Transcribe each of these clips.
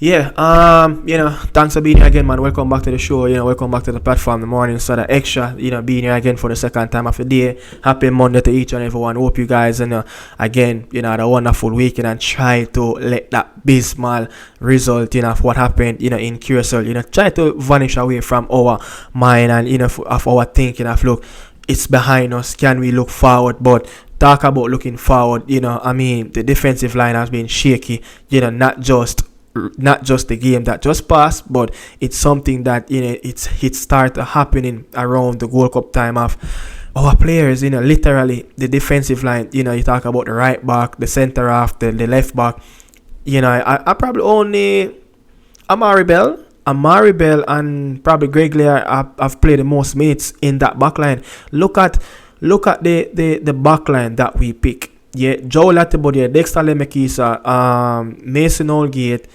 Thanks for being here again, man. Welcome back to the show. Welcome back to the platform. The morning so the extra, being here again for the second time of the day. Happy Monday to each and everyone. Hope you guys, again, had a wonderful weekend and try to let that abysmal result, of what happened, in QSL, try to vanish away from our mind and, of our thinking of, look, it's behind us. Can we look forward? But talk about looking forward, the defensive line has been shaky, not just the game that just passed, but it's something that it started happening around the World Cup time of our players, literally the defensive line, you talk about the right back, the center half, the left back, I probably only Amari Bell and probably Greg Lear have played the most minutes in that back line. Look at the back line that we pick. Yeah, Joe Latibody, Dexter Lemekisa, Mason Holgate,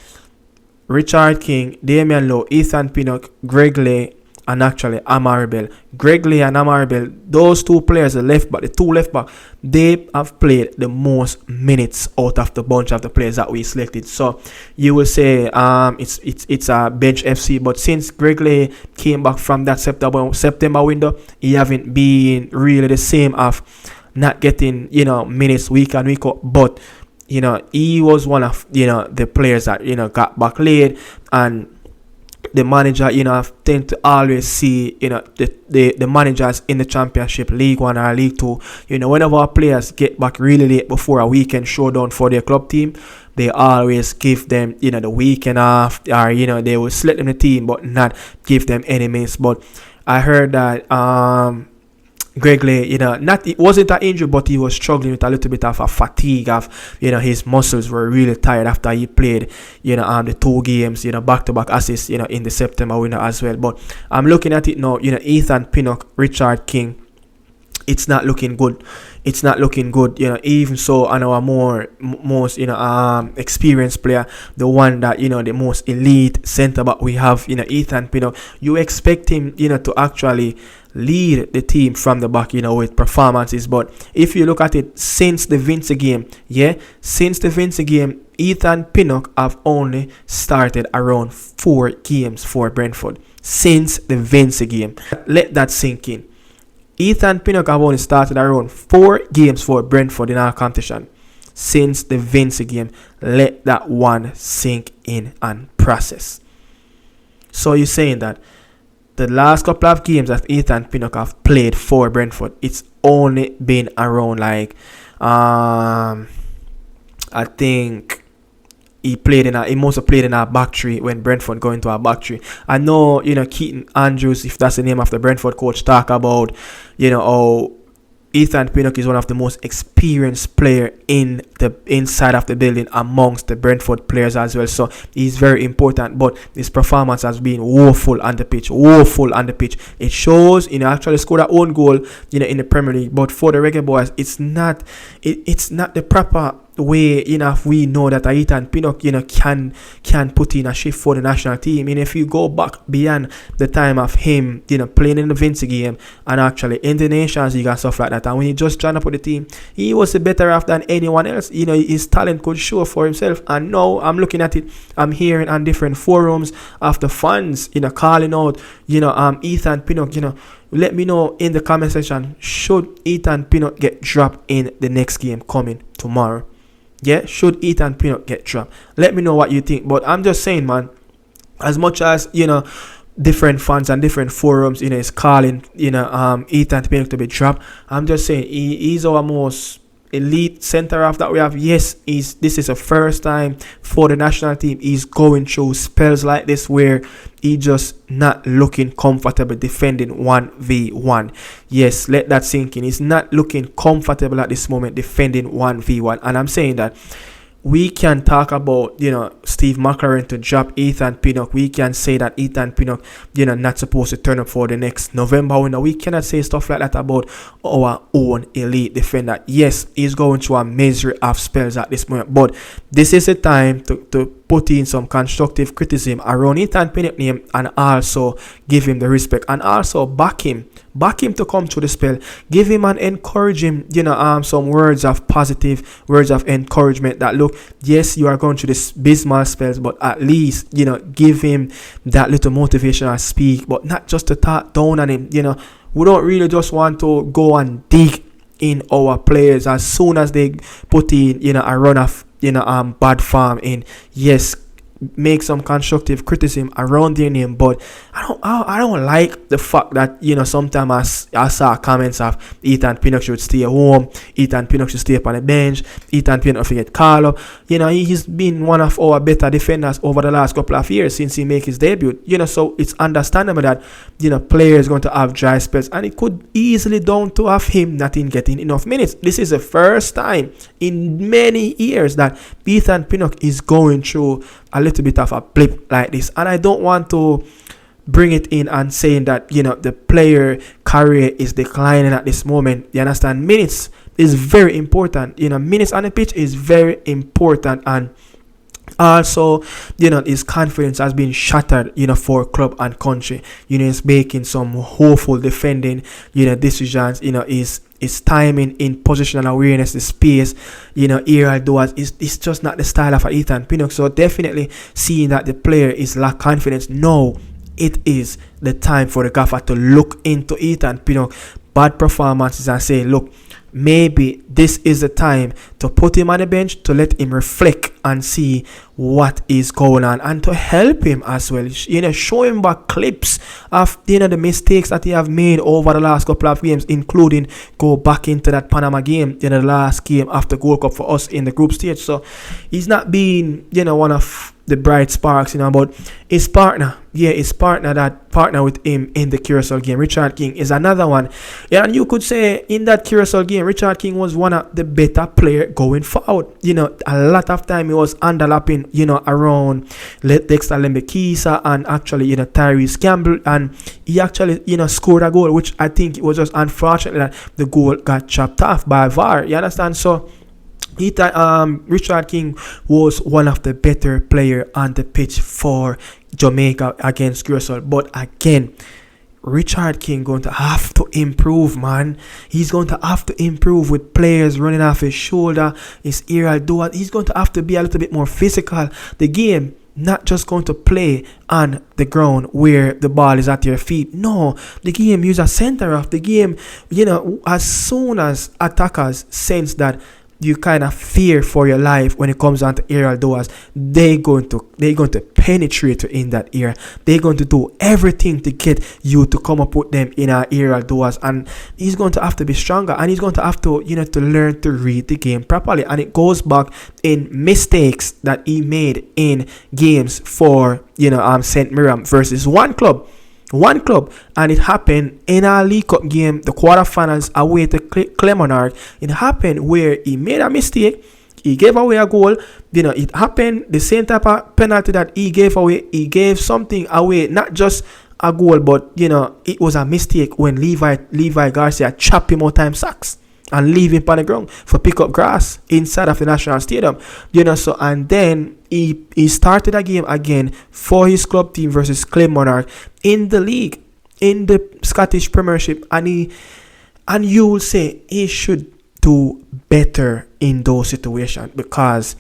Richard King, Damian Lowe, Ethan Pinnock, Greg Lay, and actually Amari Bell. Greg Lay and Amari Bell, those two players, the two left back, they have played the most minutes out of the bunch of the players that we selected. So you will say it's a bench FC, but since Greg Lay came back from that September window, he haven't been really the same of not getting minutes week and week up, but he was one of the players that got back late, and the manager tend to always see the managers in the Championship, League 1 or League 2, whenever our players get back really late before a weekend showdown for their club team, they always give them the weekend off, or they will select them the team but not give them any minutes. But I heard that Greg Lay, it wasn't an injury, but he was struggling with a little bit of a fatigue of, his muscles were really tired after he played, the 2 games, back-to-back assists, in the September window as well. But I'm looking at it now, Ethan Pinnock, Richard King, it's not looking good. It's not looking good, even so on our most experienced player, the one that, the most elite centre back we have, Ethan Pinnock, you expect him, to actually lead the team from the back, with performances. But if you look at it since the Vince game, Ethan Pinnock have only started around 4 games for Brentford since the Vince game. Let that sink in. Ethan Pinnock have only started around 4 games for Brentford in our competition since the Vince game. Let that one sink in and process. So you're saying that the last couple of games that Ethan Pinnock have played for Brentford, it's only been around I think he must have played in our back three when Brentford go into our back three. I know, Keaton Andrews, if that's the name of the Brentford coach, talk about, how Ethan Pinnock is one of the most experienced player in the inside of the building amongst the Brentford players as well. So he's very important, but his performance has been woeful on the pitch. It shows, actually scored our own goal, in the Premier League. But for the reggaeboyz, it's not the proper way. If we know that Ethan Pinnock, can put in a shift for the national team. If you go back beyond the time of him, playing in the Vince game and actually in the Nations League and stuff like that, and when he just joined up with the team, he was better off than anyone else. His talent could show for himself. And now I'm looking at it, I'm hearing on different forums of the fans, calling out, Ethan Pinnock, let me know in the comment section, should Ethan Pinnock get dropped in the next game coming tomorrow? Yeah, should Ethan Pinnock get dropped? Let me know what you think. But I'm just saying, man, as much as, different fans and different forums, is calling, Ethan Pinnock to be dropped, I'm just saying, he's our most elite center half that we have. Yes, this is a first time for the national team. He's going through spells like this where he just not looking comfortable defending 1v1. Yes, let that sink in. He's not looking comfortable at this moment defending 1v1. And I'm saying that we can talk about, Steve McLaren to drop Ethan Pinnock. We can say that Ethan Pinnock, not supposed to turn up for the next November window. We cannot say stuff like that about our own elite defender. Yes, he's going through a misery of spells at this moment, but this is a time to put in some constructive criticism around Ethan Pinnock name and also give him the respect and also back him back him to come through the spell. Give him and encourage him, some words of positive, words of encouragement that, look, yes, you are going through this abysmal spells, but at least, give him that little motivational speak, but not just to talk down on him. We don't really just want to go and dig in our players as soon as they put in, a run of, bad form in. Yes, make some constructive criticism around their name, but I don't like the fact that sometimes I saw comments of Ethan Pinnock should stay home, Ethan Pinnock should stay up on the bench, Ethan Pinnock forget Carlo. He's been one of our better defenders over the last couple of years since he made his debut. So it's understandable that players going to have dry spells, and it could easily down to have him not in getting enough minutes. This is the first time in many years that Ethan Pinnock is going through a little bit of a blip like this, and I don't want to bring it in and saying that the player career is declining at this moment. You understand? Minutes is very important. Minutes on the pitch is very important, and also his confidence has been shattered for club and country. He's making some hopeful defending decisions. His timing in positional awareness, the space, aerial doers, it's just not the style of Ethan Pinnock. So definitely seeing that the player is lack confidence. No, it is the time for the gaffer to look into Ethan Pinnock bad performances and say, look, maybe this is the time to put him on the bench, to let him reflect and see what is going on, and to help him as well. Show him back clips of the mistakes that he have made over the last couple of games, including go back into that Panama game, the last game after Gold Cup for us in the group stage. So he's not being one of the bright sparks, but his partner that partner with him in the Curacao game, Richard King, is another one. And you could say in that Curacao game, Richard King was one of the better players going forward. A lot of time he was underlapping, around Dexter Lembekisa and actually, Tyrese Campbell, and he actually, scored a goal, which I think it was just unfortunate that the goal got chopped off by VAR. You understand? So Richard King was one of the better players on the pitch for Jamaica against Curacao. But again, Richard King going to have to improve, man. He's going to have to improve with players running off his shoulder, his aerial duel. He's going to have to be a little bit more physical. The game not just going to play on the ground where the ball is at your feet. No, the game use a center of the game. As soon as attackers sense that you kind of fear for your life when it comes down to aerial doors, they're going to penetrate you in that area. They're going to do everything to get you to come up with them in our aerial doors, and he's going to have to be stronger, and he's going to have to to learn to read the game properly. And it goes back in mistakes that he made in games for St. Miriam versus one club, and it happened in our League Cup game, the quarterfinals away to Clemonard. It happened where he made a mistake, he gave away a goal. It happened the same type of penalty that he gave away. He gave something away, not just a goal, but it was a mistake when Levi Garcia chopped him out time sacks and leave him on the ground for pick up grass inside of the National Stadium. So and then he started a game again for his club team versus Clay Monarch in the league, in the Scottish Premiership, and you will say he should do better in those situations, because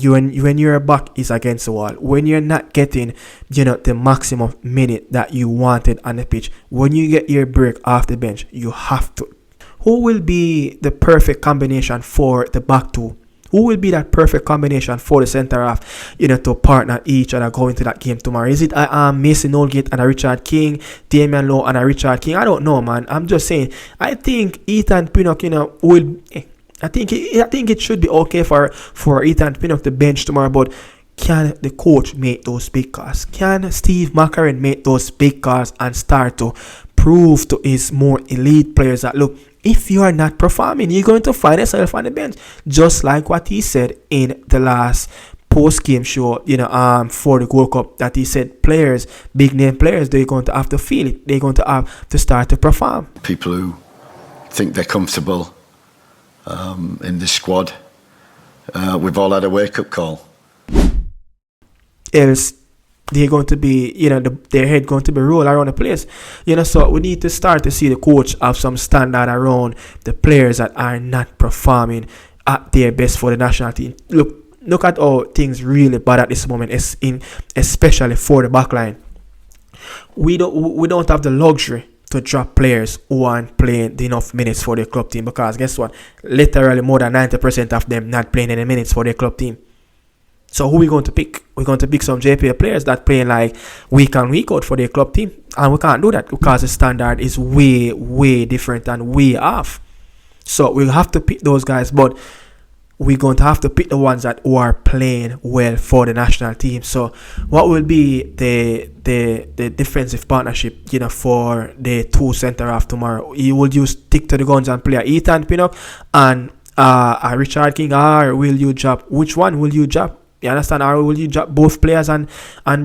when your back is against the wall, when you're not getting the maximum minute that you wanted on the pitch, when you get your break off the bench, you have to. Who will be the perfect combination for the back two? Who will be that perfect combination for the centre half, to partner each other going to that game tomorrow? Is it Mason Nolgate and a Richard King, Damian Lowe and a Richard King? I don't know, man. I'm just saying. I think Ethan Pinnock, will. I think it should be okay for Ethan Pinnock to bench tomorrow, but can the coach make those big calls? Can Steve McCarron make those big calls and start to prove to his more elite players that, look, if you are not performing, you're going to find yourself on the bench, just like what he said in the last post-game show, for the Gold Cup, that he said players, big name players, they're going to have to feel it. They're going to have to start to perform. People who think they're comfortable in this squad, we've all had a wake-up call. Else, they're going to be, their head going to be roll around the place. So we need to start to see the coach have some standard around the players that are not performing at their best for the national team. Look at how things really bad at this moment, especially for the backline. We don't have the luxury to drop players who aren't playing enough minutes for their club team, because guess what? Literally more than 90% of them not playing any minutes for their club team. So who we going to pick? We're going to pick some JPL players that playing like week in, week out for their club team, and we can't do that because the standard is way, way different and way off. So we'll have to pick those guys, but we're going to have to pick the ones that who are playing well for the national team. So what will be the defensive partnership, for the two centre half tomorrow? You will you stick to the guns and play Ethan Pinnock and Richard King, or will you drop? Which one will you drop? You understand? Or will you drop both players and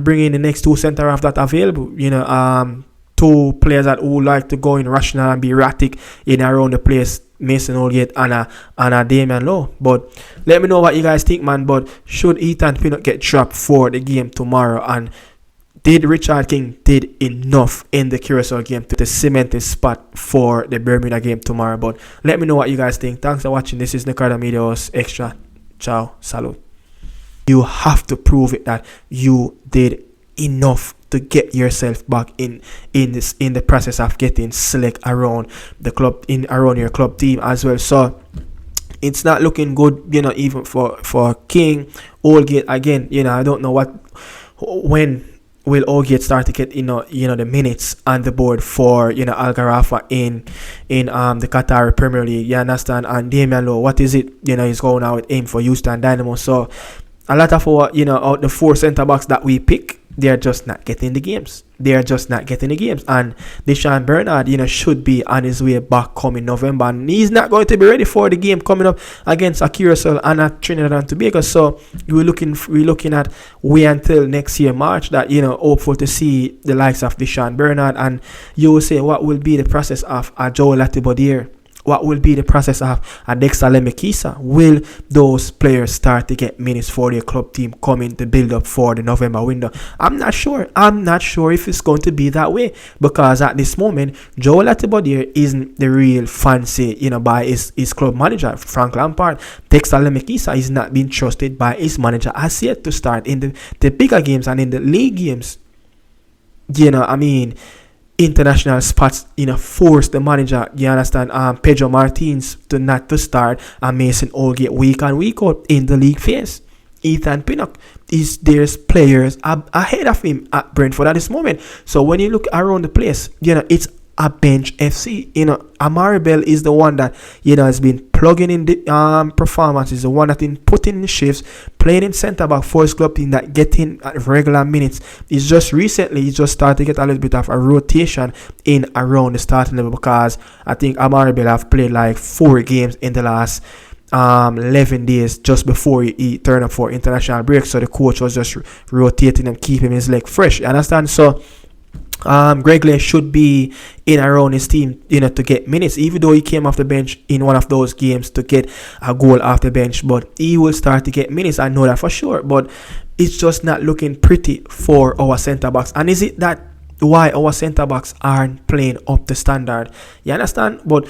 bring in the next two centre half that are available? Two players that who like to go in rational and be erratic in around the place. Mason Holgate and a Damian Lowe. But let me know what you guys think, man. But should Ethan Pinnock get dropped for the game tomorrow? And did Richard King did enough in the Curacao game to cement his spot for the Bermuda game tomorrow? But let me know what you guys think. Thanks for watching. This is Nicardo Media House Extra. Ciao. Salute. You have to prove it that you did enough to get yourself back in the process of getting select around the club, around your club team as well. So it's not looking good, even for King. Holgate again, I don't know when will Holgate start to get the minutes on the board for Algarafa in the Qatar Premier League. You understand? And Damian Lowe, what is it? He's going out with aim for Houston Dynamo. So a lot of our out the four centre backs that we pick, they're just not getting the games. And Deshaun Bernard, should be on his way back coming November, and he's not going to be ready for the game coming up against Curacao and at Trinidad and Tobago. So we're looking at wait until next year March that hopeful to see the likes of Deshaun Bernard. And you will say, what will be the process of a Joe Latibodier? What will be the process of a Dexter Lemekisa? Will those players start to get minutes for their club team coming to build up for the November window? I'm not sure if it's going to be that way, because at this moment, Joe Latibodier isn't the real fancy, by his club manager, Frank Lampard. Dexter Lemekisa is not being trusted by his manager as yet to start in the bigger games and in the league games. International spots, force the manager, you understand, Pedro Martins not to start, and Mason Holgate week in, week out in the league phase. Ethan Pinnock there's players ahead of him at Brentford at this moment. So when you look around the place, it's a bench FC. Amari Bell is the one that has been plugging in the performances, the one that been putting in shifts, playing in centre back for his club team, that getting regular minutes. He just started to get a little bit of a rotation in around the starting level, because I think Amari Bell have played like 4 games in the last 11 days just before he turned up for international break. So the coach was just rotating him, keeping his leg fresh. You understand? So Greg Lay should be in around his team, to get minutes, even though he came off the bench in one of those games to get a goal off the bench. But he will start to get minutes, I know that for sure. But it's just not looking pretty for our centre backs. And is it that why our centre backs aren't playing up to standard? You understand? But